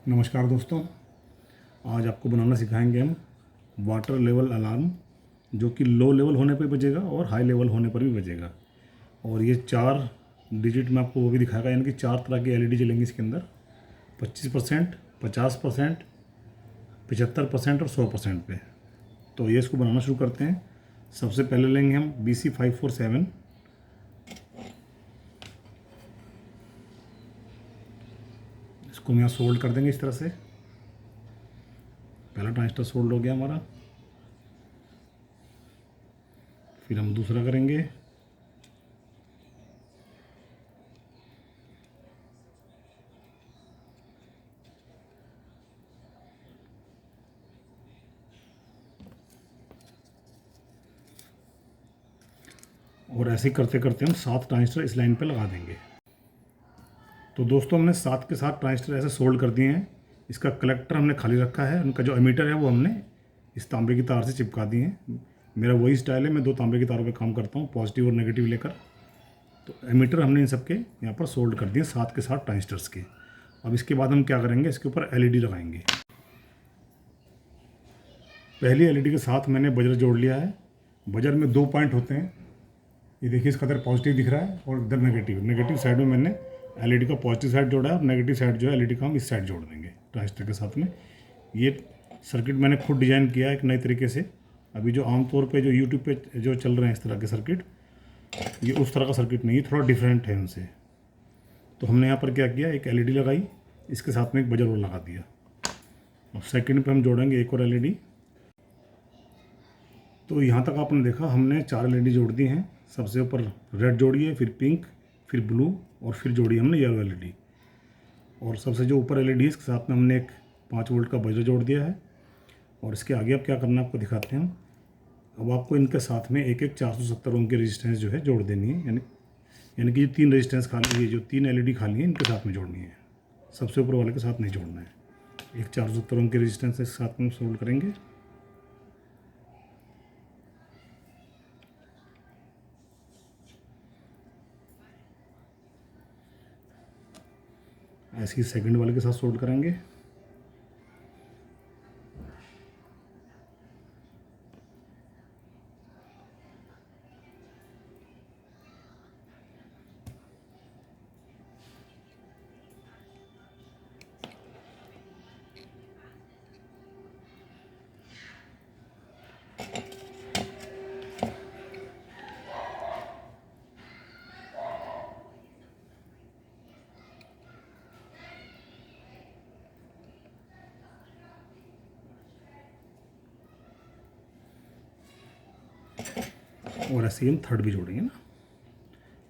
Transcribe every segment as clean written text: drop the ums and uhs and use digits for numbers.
नमस्कार दोस्तों, आज आपको बनाना सिखाएंगे हम वाटर लेवल अलार्म, जो कि लो लेवल होने पर बजेगा और हाई लेवल होने पर भी बजेगा। और ये 4 डिजिट में आपको वो भी दिखाएगा, यानी कि 4 तरह की एलईडी जलेंगी इसके अंदर। 25%, 50%, 75% और 100% पे। तो ये इसको बनाना शुरू करते हैं। सबसे पहले लेंगे हम BC547। इसको हम यहाँ सोल्ड कर देंगे इस तरह से। पहला ट्रांजिस्टर सोल्ड हो गया हमारा। फिर हम दूसरा करेंगे। और ऐसे ही करते करते हम 7 ट्रांजिस्टर इस लाइन पे लगा देंगे। तो दोस्तों, हमने 7 के 7 ट्रांजिस्टर ऐसे सोल्ड कर दिए हैं। इसका कलेक्टर हमने खाली रखा है, उनका जो एमीटर है वो हमने इस तांबे की तार से चिपका दिए हैं। मेरा वही स्टाइल है, मैं 2 तांबे की तारों पे काम करता हूँ, पॉजिटिव और नेगेटिव लेकर। तो एमीटर हमने इन सब के यहाँ पर सोल्ड कर दिए 7 के 7 ट्रांजिस्टर्स के। अब इसके बाद हम क्या करेंगे, इसके ऊपर एलईडी लगाएंगे। पहली एलईडी के साथ मैंने बजर जोड़ लिया है। बजर में 2 पॉइंट होते हैं, ये देखिए इसका इधर पॉजिटिव दिख रहा है और इधर नेगेटिव साइड में मैंने एलईडी का पॉजिटिव साइड जोड़ा है और नेगेटिव साइड जो है एलईडी का हम इस साइड जोड़ देंगे ट्रांजिस्टर के साथ में। ये सर्किट मैंने खुद डिज़ाइन किया है एक नए तरीके से। अभी जो आमतौर पे जो यूट्यूब पे जो चल रहे हैं इस तरह के सर्किट, ये उस तरह का सर्किट नहीं है, थोड़ा डिफरेंट है उनसे। तो हमने यहाँ पर क्या किया, एक एलईडी लगाई, इसके साथ में एक बजर और लगा दिया। और सेकेंड पे हम जोड़ेंगे एक और एलईडी। तो यहाँ तक आपने देखा हमने 4 एलईडी जोड़ दी हैं। सबसे ऊपर रेड जोड़ी है, फिर पिंक, फिर ब्लू और फिर जोड़ी हमने येलो एलईडी। और सबसे जो ऊपर एलईडी है इसके साथ में हमने एक 5 वोल्ट का बजर जोड़ दिया है। और इसके आगे अब क्या करना है आपको दिखाते हैं। अब आपको इनके साथ में एक 470 ओम की रेजिस्टेंस जो है जोड़ देनी है, यानी कि ये 3 रेजिस्टेंस खाली है, जो 3 एलईडी खाली है इनके साथ में जोड़नी है। सबसे ऊपर वाले के साथ नहीं जोड़ना है। एक 470 ओम की रेजिस्टेंस इसके साथ में सोल्ड करेंगे। ऐसे ही सेकंड वाले के साथ सोल्ड करेंगे। और ऐसे ही हम थर्ड भी जोड़ेंगे ना।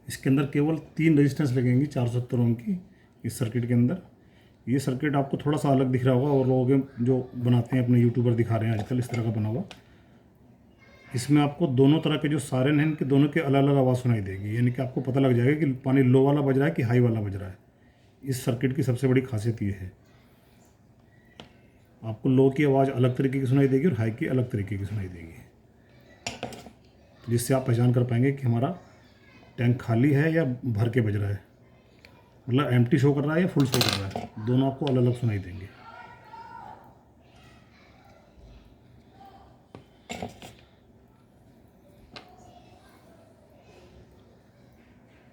इसके अंदर केवल 3 रेजिस्टेंस लगेंगी 470 ओम की इस सर्किट के अंदर। ये सर्किट आपको थोड़ा सा अलग दिख रहा होगा, और लोग जो बनाते हैं अपने यूट्यूबर दिखा रहे हैं आजकल इस तरह का बना हुआ। इसमें आपको दोनों तरह के जो सायरन हैं इनके दोनों के अलग अलग आवाज़ सुनाई देगी, यानी कि आपको पता लग जाएगा कि पानी लो वाला बज रहा है कि हाई वाला बज रहा है। इस सर्किट की सबसे बड़ी खासियत ये है, आपको लो की आवाज़ अलग तरीके की सुनाई देगी और हाई की अलग तरीके की सुनाई देगी, जिससे आप पहचान कर पाएंगे कि हमारा टैंक खाली है या भर के बज रहा है, मतलब एम्प्टी शो कर रहा है या फुल शो कर रहा है। दोनों आपको अलग अलग सुनाई देंगे।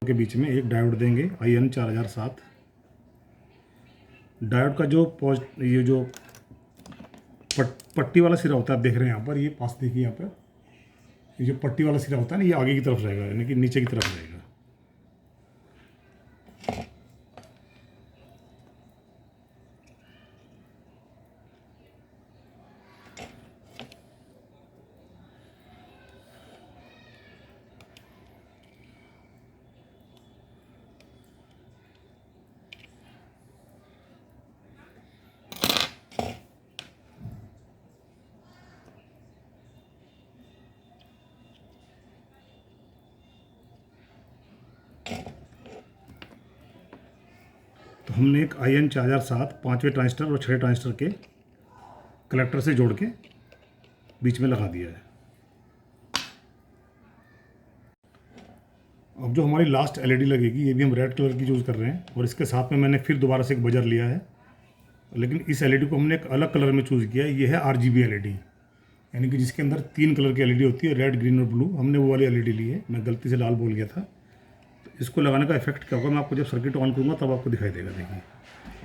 के बीच में एक डायोड देंगे IN 4007। डायोड का जो ये जो पट्टी वाला सिरा होता है आप देख रहे हैं यहाँ पर, ये पास देखिए यहाँ पर, ये जो पट्टी वाला सिरा होता है ना, ये आगे की तरफ रहेगा, यानी कि नीचे की तरफ रहेगा। तो हमने एक IN 4007 5वें ट्रांजिस्टर और 6वें ट्रांजिस्टर के कलेक्टर से जोड़ के बीच में लगा दिया है। अब जो हमारी लास्ट एलईडी लगेगी, ये भी हम रेड कलर की यूज़ कर रहे हैं, और इसके साथ में मैंने फिर दोबारा से एक बजर लिया है लेकिन इस एलईडी को हमने एक अलग कलर में चूज़ किया है। ये है आरजीबी एलईडी, यानी कि जिसके अंदर 3 कलर की एलईडी होती है, रेड, ग्रीन और ब्लू। हमने वो वाली एलईडी ली है, मैं गलती से लाल बोल गया था। तो इसको लगाने का इफेक्ट क्या होगा, मैं आपको जब सर्किट ऑन करूँगा तब आपको दिखाई देगा। देखिए,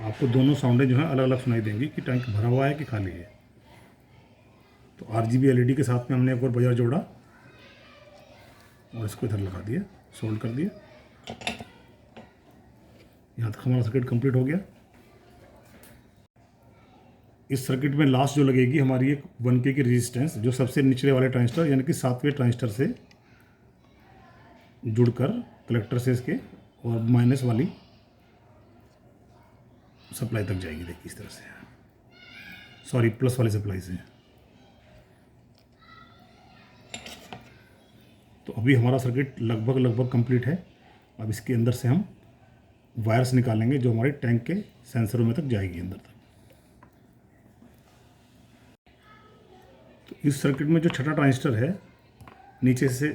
आपको दोनों साउंडें जो हैं अलग अलग सुनाई देंगी कि टैंक भरा हुआ है कि खाली है। तो आरजीबी एलईडी के साथ में हमने एक और बजर जोड़ा और इसको इधर लगा दिया, सोल्ड कर दिया। यहाँ तक हमारा सर्किट कंप्लीट हो गया। इस सर्किट में लास्ट जो लगेगी हमारी एक 1K की रेजिस्टेंस, जो सबसे निचले वाले ट्रांजिस्टर यानी कि 7वें ट्रांजिस्टर से जुड़कर कलेक्टर से इसके और माइनस वाली सप्लाई तक जाएगी। देखिए इस तरह से, सॉरी प्लस वाली सप्लाई से। तो अभी हमारा सर्किट लगभग कंप्लीट है। अब इसके अंदर से हम वायर्स निकालेंगे जो हमारे टैंक के सेंसरों में तक जाएगी अंदर तक। तो इस सर्किट में जो छठा ट्रांजिस्टर है, नीचे से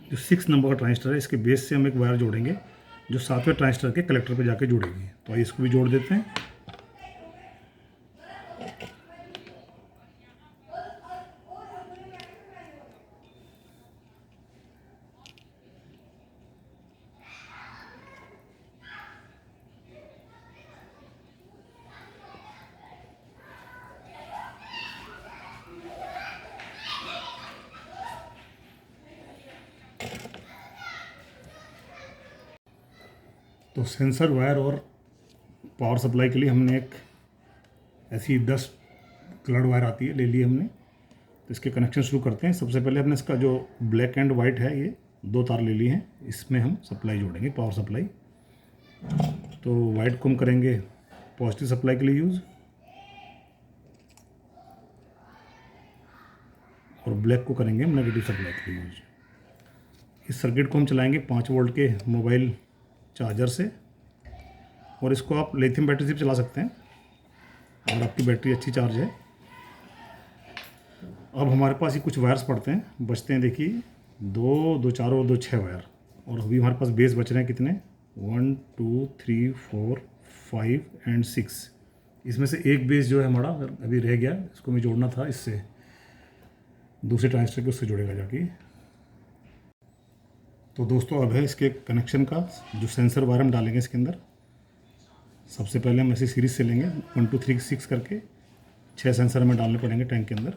जो 6 नंबर का ट्रांजिस्टर है, इसके बेस से हम एक वायर जोड़ेंगे जो 7वें ट्रांजिस्टर के कलेक्टर पे जाके जुड़ेगी। तो आइए इसको भी जोड़ देते हैं। तो सेंसर वायर और पावर सप्लाई के लिए हमने एक ऐसी 10 कलर्ड वायर आती है, ले ली हमने। तो इसके कनेक्शन शुरू करते हैं। सबसे पहले हमने इसका जो ब्लैक एंड वाइट है, ये 2 तार ले लिए हैं, इसमें हम सप्लाई जोड़ेंगे, पावर सप्लाई। तो वाइट को हम करेंगे पॉजिटिव सप्लाई के लिए यूज़ और ब्लैक को करेंगे हम नेगेटिव सप्लाई के लिए यूज़। इस सर्किट को हम चलाएंगे 5 वोल्ट के मोबाइल चार्जर से, और इसको आप लिथियम बैटरी से भी चला सकते हैं अगर आपकी बैटरी अच्छी चार्ज है। अब हमारे पास ये कुछ वायर्स पड़ते हैं, बचते हैं। देखिए 2, 2, 4 और 2, 6 वायर। और अभी हमारे पास बेस बच रहे हैं कितने, 1, 2, 3, 4, 5 एंड 6। इसमें से एक बेस जो है हमारा अभी रह गया, इसको हमें जोड़ना था इससे, दूसरे ट्रांजिस्टर के उससे जुड़ेगा जाके। तो दोस्तों अब है इसके कनेक्शन का, जो सेंसर वायर हम डालेंगे इसके अंदर। सबसे पहले हम ऐसे सीरीज से लेंगे 1, 2, 3, 6 करके 6 सेंसर हमें डालने पड़ेंगे टैंक के अंदर।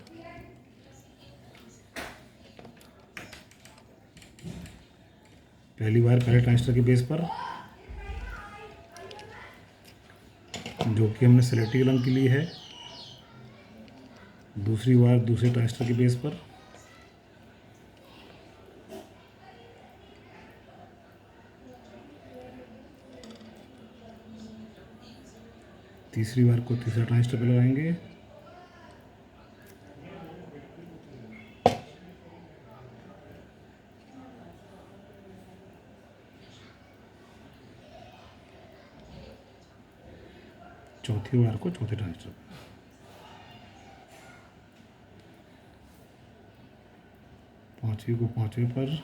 पहली वायर पहले ट्रांजिस्टर के बेस पर, जो कि हमने सेलेक्टिव रंग के लिए है। दूसरी वायर दूसरे ट्रांजिस्टर के बेस पर। तीसरी वायर को तीसरा ट्रांजिस्टर पे लगाएंगे। चौथी वायर को चौथे ट्रांजिस्टर पे। पांचवी को पांचवें पर।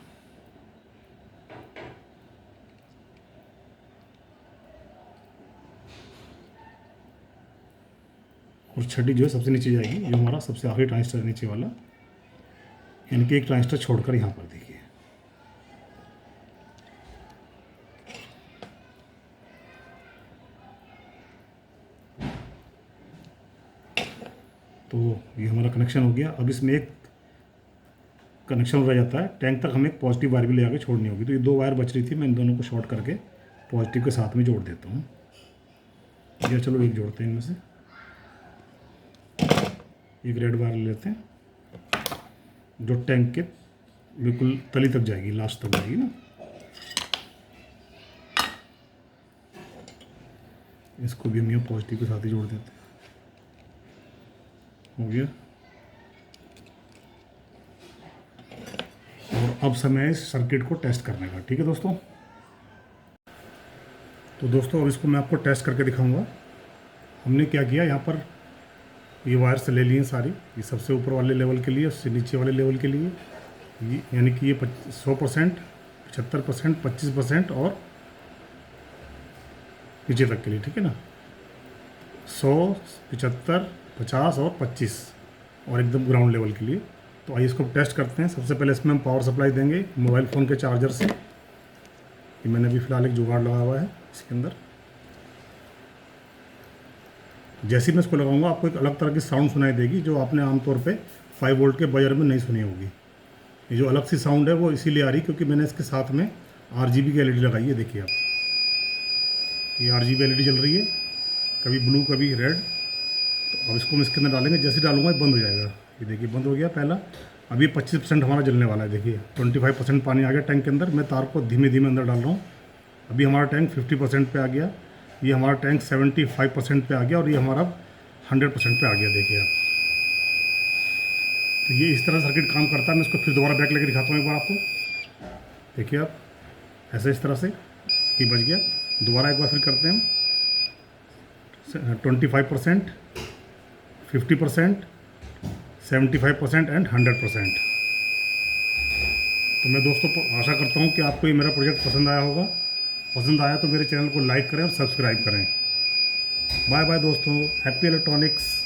और छठी जो है सबसे नीचे जाएगी, जो हमारा सबसे आखिरी ट्रांजिस्टर है नीचे वाला, यानी कि एक ट्रांजिस्टर छोड़कर यहाँ पर देखिए। तो ये हमारा कनेक्शन हो गया। अब इसमें एक कनेक्शन रह जाता है, टैंक तक हमें एक पॉजिटिव वायर भी ले आके छोड़नी होगी। तो ये 2 वायर बच रही थी, मैं इन दोनों को शॉर्ट करके पॉजिटिव के साथ में जोड़ देता हूँ। या चलो एक जोड़ते हैं इनमें से, एक रेड वायर लेते हैं जो टैंक के बिल्कुल तली तक जाएगी, लास्ट तक जाएगी ना। इसको भी हम यहाँ पॉजिटिव के साथ ही जोड़ देते हैं। हो गया। और अब समय है इस सर्किट को टेस्ट करने का, ठीक है दोस्तों। तो दोस्तों अब इसको मैं आपको टेस्ट करके दिखाऊंगा। हमने क्या किया, यहाँ पर ये वायर से ले लिए सारी, ये सबसे ऊपर वाले लेवल के लिए, उससे नीचे वाले लेवल के लिए, ये यानी कि ये 100%, 75%, 25% और नीचे तक के लिए, ठीक है ना। 100, 75, 50 और 25 और एकदम ग्राउंड लेवल के लिए। तो आइए इसको टेस्ट करते हैं। सबसे पहले इसमें हम पावर सप्लाई देंगे मोबाइल फ़ोन के चार्जर से। ये मैंने अभी फ़िलहाल एक जुगाड़ लगा हुआ है इसके अंदर। जैसे ही मैं इसको लगाऊंगा आपको एक अलग तरह की साउंड सुनाई देगी जो आपने आमतौर पे 5 वोल्ट के बजर में नहीं सुनी होगी। ये जो अलग सी साउंड है वो इसीलिए आ रही क्योंकि मैंने इसके साथ में RGB की एलईडी लगाई है। देखिए आप, ये RGB एलईडी जल रही है, कभी ब्लू कभी रेड। तो अब इसको हम इसके अंदर डालेंगे, जैसे डालूंगा बंद हो जाएगा। ये देखिए बंद हो गया पहला। अभी 25% हमारा जलने वाला है। देखिए 25% पानी आ गया टैंक के अंदर। मैं तार को धीमे धीमे अंदर डाल रहा हूँ। अभी हमारा टैंक 50% पे आ गया। ये हमारा टैंक 75% पे आ गया और ये हमारा 100% पे आ गया। देखिए आप, तो ये इस तरह सर्किट काम करता है। मैं इसको फिर दोबारा बैक लेके दिखाता हूँ एक बार आपको। देखिए आप, ऐसे इस तरह से ये बच गया। दोबारा एक बार फिर करते हैं हम। 25%, 50%, 75% एंड 100%। तो मैं दोस्तों आशा करता हूँ कि आपको ये मेरा प्रोजेक्ट पसंद आया होगा। पसंद आया तो मेरे चैनल को लाइक करें और सब्सक्राइब करें। बाय बाय दोस्तों, हैप्पी इलेक्ट्रॉनिक्स।